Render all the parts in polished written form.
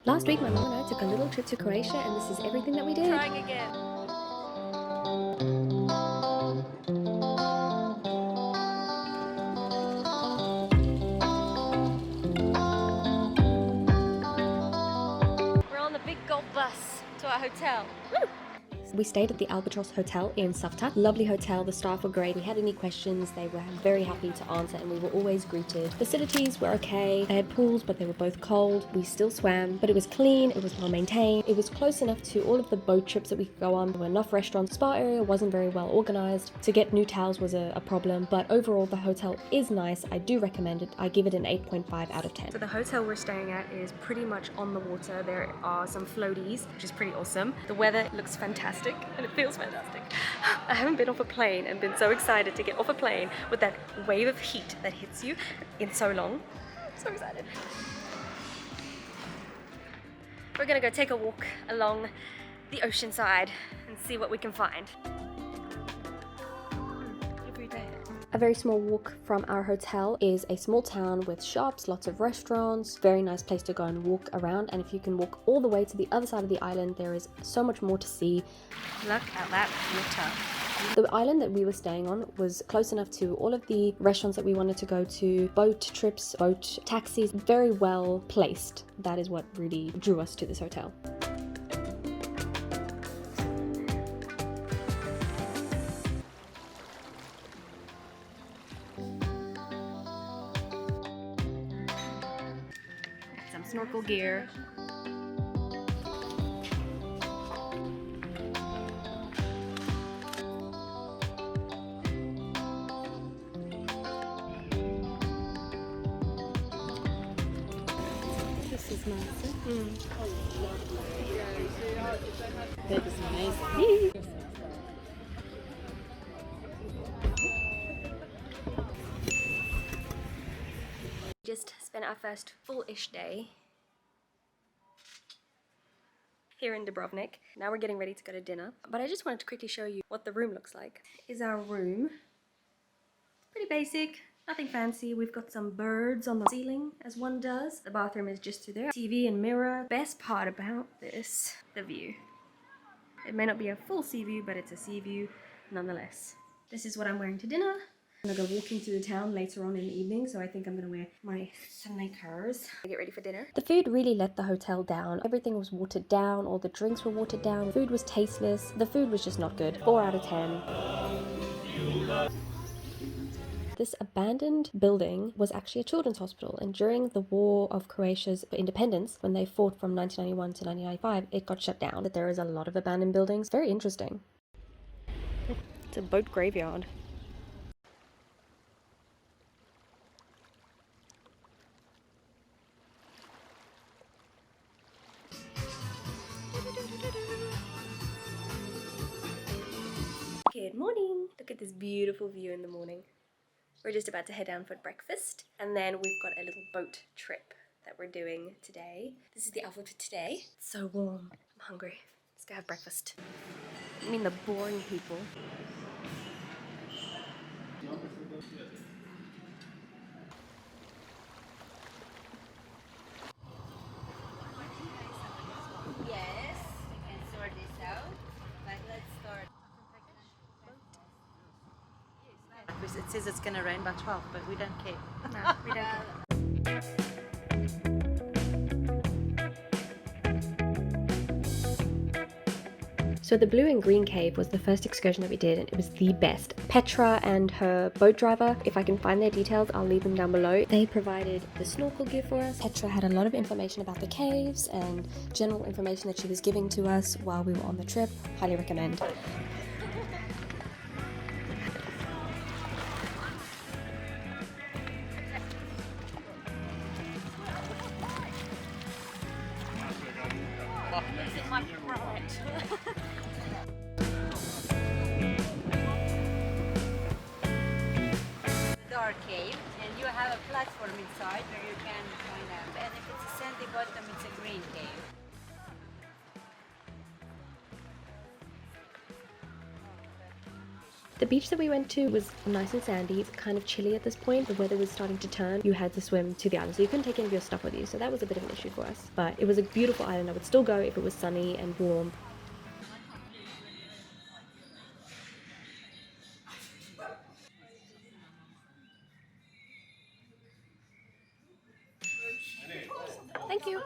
Last week, my mum and I took a little trip to Croatia, and this is everything that we did. Trying again. We're on the big gold bus to our hotel. Woo! We stayed at the Albatross Hotel in Cavtat. Lovely hotel, the staff were great. We had any questions, they were very happy to answer, and we were always greeted. Facilities were okay. They had pools, but they were both cold. We still swam, but it was clean, it was well maintained. It was close enough to all of the boat trips that we could go on. There were enough restaurants. Spa area wasn't very well organized. To get new towels was a problem, but overall the hotel is nice. I do recommend it. I give it an 8.5 out of 10. So the hotel we're staying at is pretty much on the water. There are some floaties, which is pretty awesome. The weather looks fantastic. And it feels fantastic. I haven't been off a plane and been so excited to get off a plane with that wave of heat that hits you in so long. So excited. We're gonna go take a walk along the ocean side and see what we can find. Every day. A very small walk from our hotel is a small town with shops, lots of restaurants, very nice place to go and walk around. And if you can walk all the way to the other side of the island, there is so much more to see. Look at that water. The island that we were staying on was close enough to all of the restaurants that we wanted to go to, boat trips, boat taxis, very well placed. That is what really drew us to this hotel. Some snorkel gear. This is nice. That is amazing. Just spent our first full-ish day here in Dubrovnik. Now we're getting ready to go to dinner, but I just wanted to quickly show you what the room looks like. Is our room. Pretty basic, nothing fancy. We've got some birds on the ceiling, as one does. The bathroom is just through there. TV and mirror. Best part about this, the view. It may not be a full sea view, but it's a sea view nonetheless. This is what I'm wearing to dinner. I'm gonna go walking through the town later on in the evening, so I think I'm gonna wear my sneakers. Get ready for dinner. The food really let the hotel down. Everything was watered down, all the drinks were watered down, food was tasteless, the food was just not good. 4 out of 10. This abandoned building was actually a children's hospital, and during the War of Croatia's independence, when they fought from 1991 to 1995, it got shut down. That there is a lot of abandoned buildings. Very interesting. It's a boat graveyard. Good morning! Look at this beautiful view in the morning. We're just about to head down for breakfast, and then we've got a little boat trip that we're doing today. This is the outfit for today. It's so warm. I'm hungry. Let's go have breakfast. I mean the boring people. Yes, we can sort this out, but let's start. It says it's going to rain by 12, but we don't care. No, we don't care. So the Blue and Green Cave was the first excursion that we did, and it was the best. Petra and her boat driver, if I can find their details, I'll leave them down below. They provided the snorkel gear for us. Petra had a lot of information about the caves and general information that she was giving to us while we were on the trip. Highly recommend. My pride. Dark cave, and you have a platform inside where you can find out. And if it's a sandy bottom, it's a green cave. The beach that we went to was nice and sandy, kind of chilly at this point. The weather was starting to turn. You had to swim to the island, so you couldn't take any of your stuff with you. So that was a bit of an issue for us. But it was a beautiful island. I would still go if it was sunny and warm. Thank you.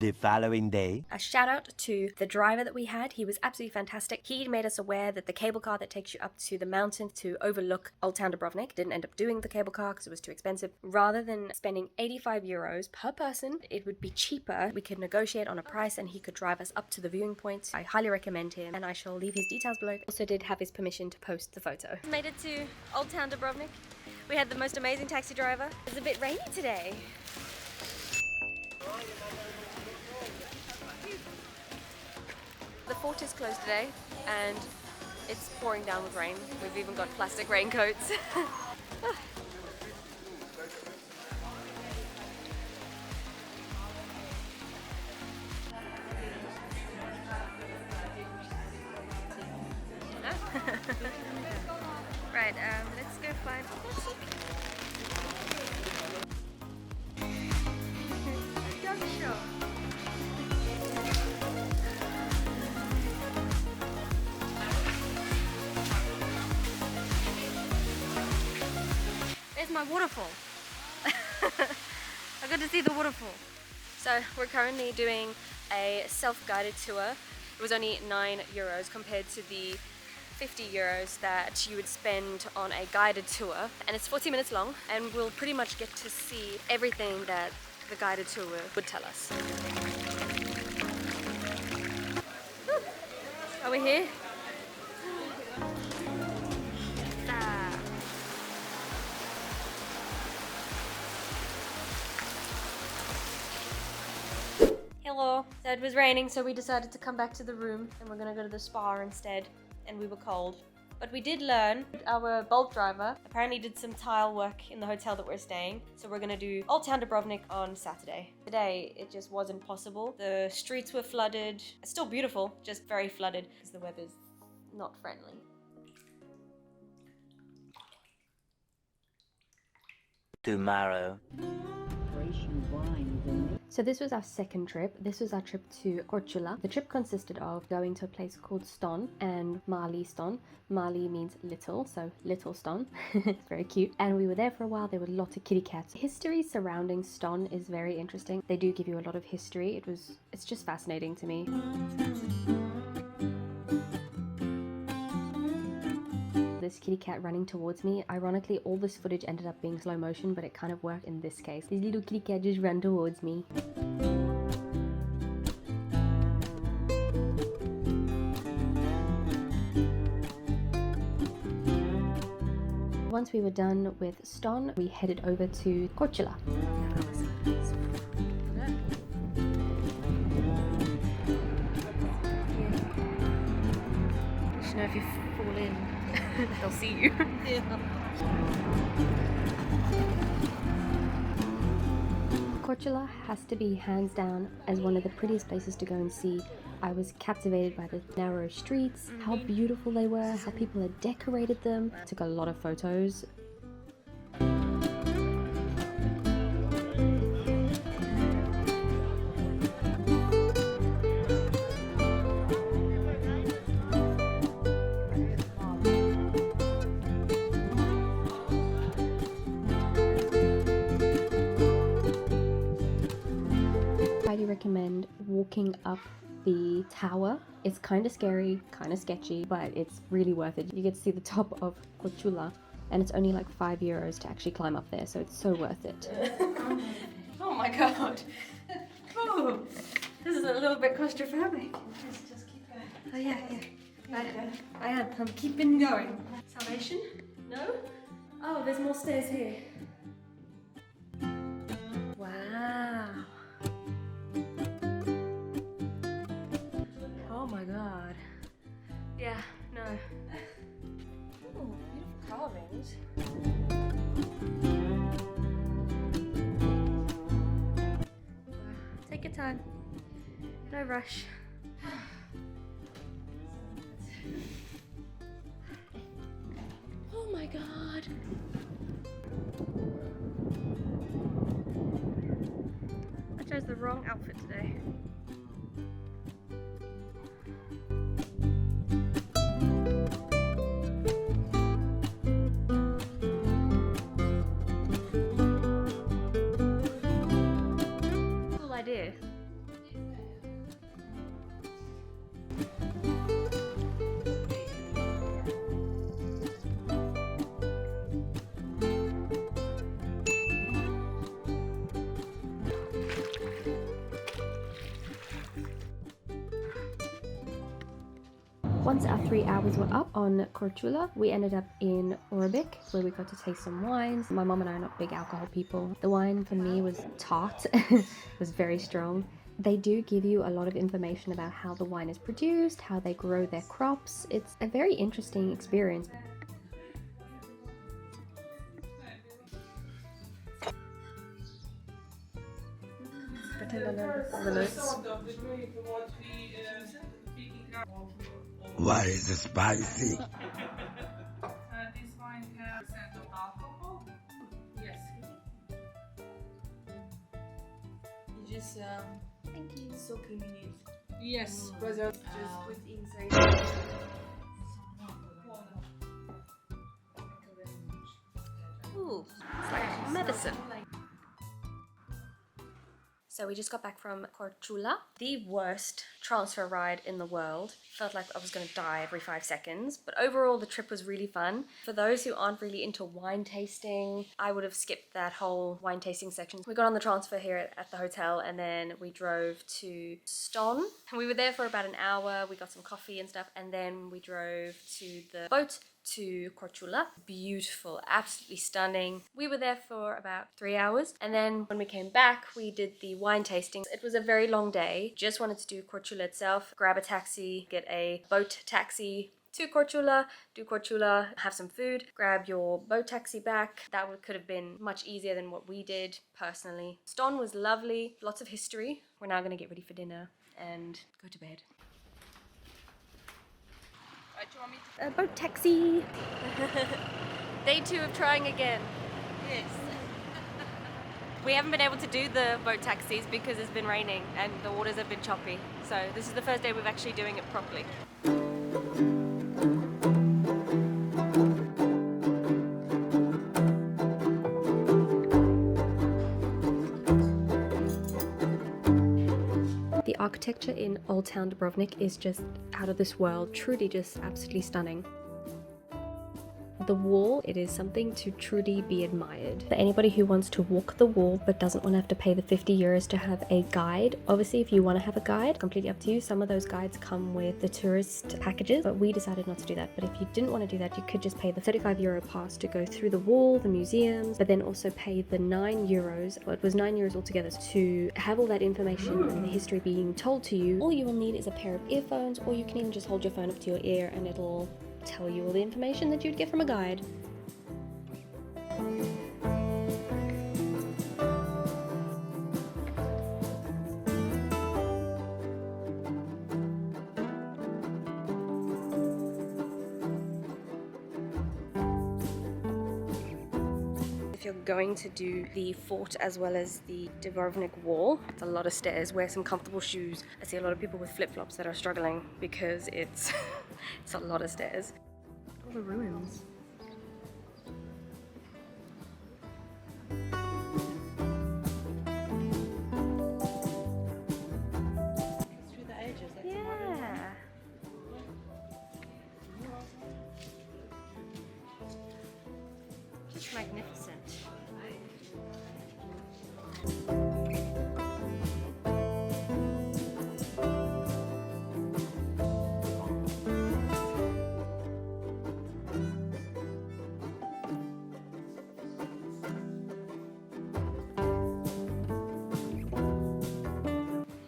The following day. A shout out to the driver that we had. He was absolutely fantastic. He made us aware that the cable car that takes you up to the mountain to overlook Old Town Dubrovnik didn't end up doing the cable car because it was too expensive. Rather than spending 85 euros per person, it would be cheaper. We could negotiate on a price and he could drive us up to the viewing point. I highly recommend him and I shall leave his details below. Also did have his permission to post the photo. Made it to Old Town Dubrovnik. We had the most amazing taxi driver. It's a bit rainy today. The fort is closed today and it's pouring down with rain. We've even got plastic raincoats. Right, let's go find dog show. There's my waterfall. I got to see the waterfall. So we're currently doing a self-guided tour. It was only 9 euros compared to the 50 euros that you would spend on a guided tour, and it's 40 minutes long and we'll pretty much get to see everything that the guided tour would tell us. Are we here? Hello. So it was raining, so we decided to come back to the room and we're gonna go to the spa instead, and we were cold. But we did learn. Our Bolt driver apparently did some tile work in the hotel that we're staying, so we're gonna do Old Town Dubrovnik on Saturday. Today it just wasn't possible. The streets were flooded. It's still beautiful, just very flooded because the weather's not friendly. Tomorrow. So this was our second trip. This was our trip to Korčula. The trip consisted of going to a place called Ston and Mali Ston. Mali means little, so Little Ston. It's very cute. And we were there for a while. There were lots of kitty cats. History surrounding Ston is very interesting. They do give you a lot of history. It's just fascinating to me. This kitty cat running towards me. Ironically, all this footage ended up being slow motion, but it kind of worked in this case. This little kitty cat just ran towards me. Once we were done with Ston, we headed over to Korčula. You know, if you fall in, they'll see you. Yeah. Korčula has to be hands down as one of the prettiest places to go and see. I was captivated by the narrow streets, how beautiful they were, how people had decorated them. Took a lot of photos. Recommend walking up the tower. It's kind of scary, kind of sketchy, but it's really worth it. You get to see the top of Korčula and it's only like 5 euros to actually climb up there, so it's so worth it. Oh my god. Oh, this is a little bit claustrophobic. Just keep going. Oh yeah. I am. I'm keeping going. Salvation? No? Oh, there's more stairs here. Wow. Oh my god. Yeah, no. Ooh, beautiful carvings. Take your time. No rush. good. I chose the wrong outfit today. Cool idea. Once our 3 hours were up on Korčula, we ended up in Orabik, where we got to taste some wines. My mom and I are not big alcohol people. The wine for me was tart, it was very strong. They do give you a lot of information about how the wine is produced, how they grow their crops. It's a very interesting experience. Pretend I know all the notes. Why is it spicy? This wine has % of alcohol? Yes. You just soaking in it. Yes. Just put inside. Ooh, it's like medicine. So we just got back from Korčula, the worst transfer ride in the world. Felt like I was going to die every 5 seconds, but overall the trip was really fun. For those who aren't really into wine tasting, I would have skipped that whole wine tasting section. We got on the transfer here at the hotel and then we drove to Ston. We were there for about an hour, we got some coffee and stuff, and then we drove to the boat to Korčula. Beautiful, absolutely stunning. We were there for about 3 hours, and then when we came back we did the wine tasting. It was a very long day. Just wanted to do Korčula itself, grab a taxi, get a boat taxi to Korčula, do Korčula, have some food, grab your boat taxi back. That could have been much easier than what we did personally. Ston was lovely, lots of history. We're now going to get ready for dinner and go to bed. A boat taxi! Day 2 of trying again. Yes. We haven't been able to do the boat taxis because it's been raining and the waters have been choppy. So this is the first day we're actually doing it properly. The architecture in Old Town Dubrovnik is just out of this world, truly just absolutely stunning. The wall, it is something to truly be admired. For anybody who wants to walk the wall but doesn't want to have to pay the 50 euros to have a guide, obviously if you want to have a guide, completely up to you. Some of those guides come with the tourist packages, but we decided not to do that. But if you didn't want to do that, you could just pay the 35 euro pass to go through the wall, the museums, but then also pay the 9 euros, well, it was 9 euros altogether, to have all that information and the history being told to you. All you will need is a pair of earphones, or you can even just hold your phone up to your ear and it'll tell you all the information that you'd get from a guide. If you're going to do the fort as well as the Dubrovnik wall, it's a lot of stairs. Wear some comfortable shoes. I see a lot of people with flip-flops that are struggling because it's it's a lot of stairs. All the ruins. Through the ages. That's Yeah. Just magnificent.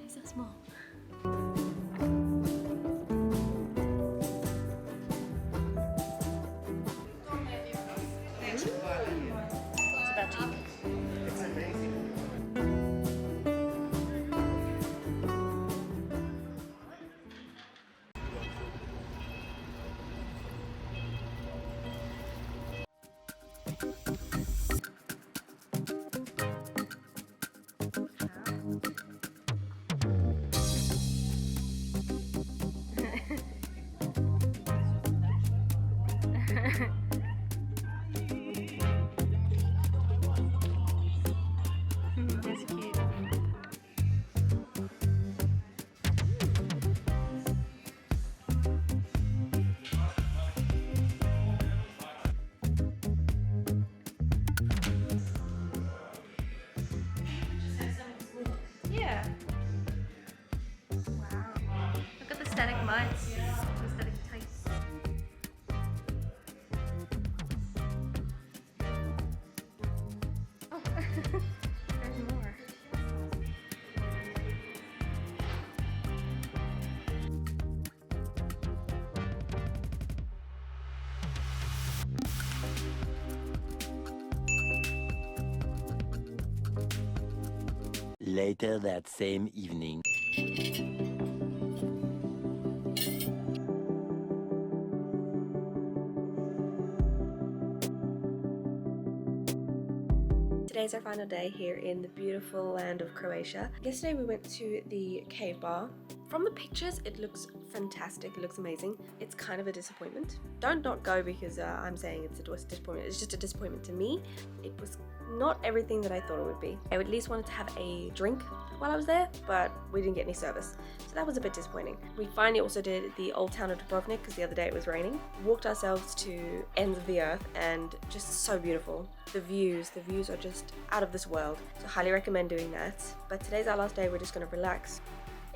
It's so small. It's about to. It's amazing. Nice. Was that a taste? Oh, there's more. Later that same evening. Today's our final day here in the beautiful land of Croatia. Yesterday we went to the cave bar. From the pictures it looks fantastic, it looks amazing. It's kind of a disappointment. Don't not go because I'm saying it's a disappointment. It's just a disappointment to me. It was not everything that I thought it would be. I at least wanted to have a drink while I was there, but we didn't get any service. So that was a bit disappointing. We finally also did the old town of Dubrovnik because the other day it was raining. Walked ourselves to ends of the earth and just so beautiful. The views are just out of this world. So highly recommend doing that. But today's our last day, we're just gonna relax.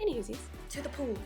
Any Hoosies, to the pool.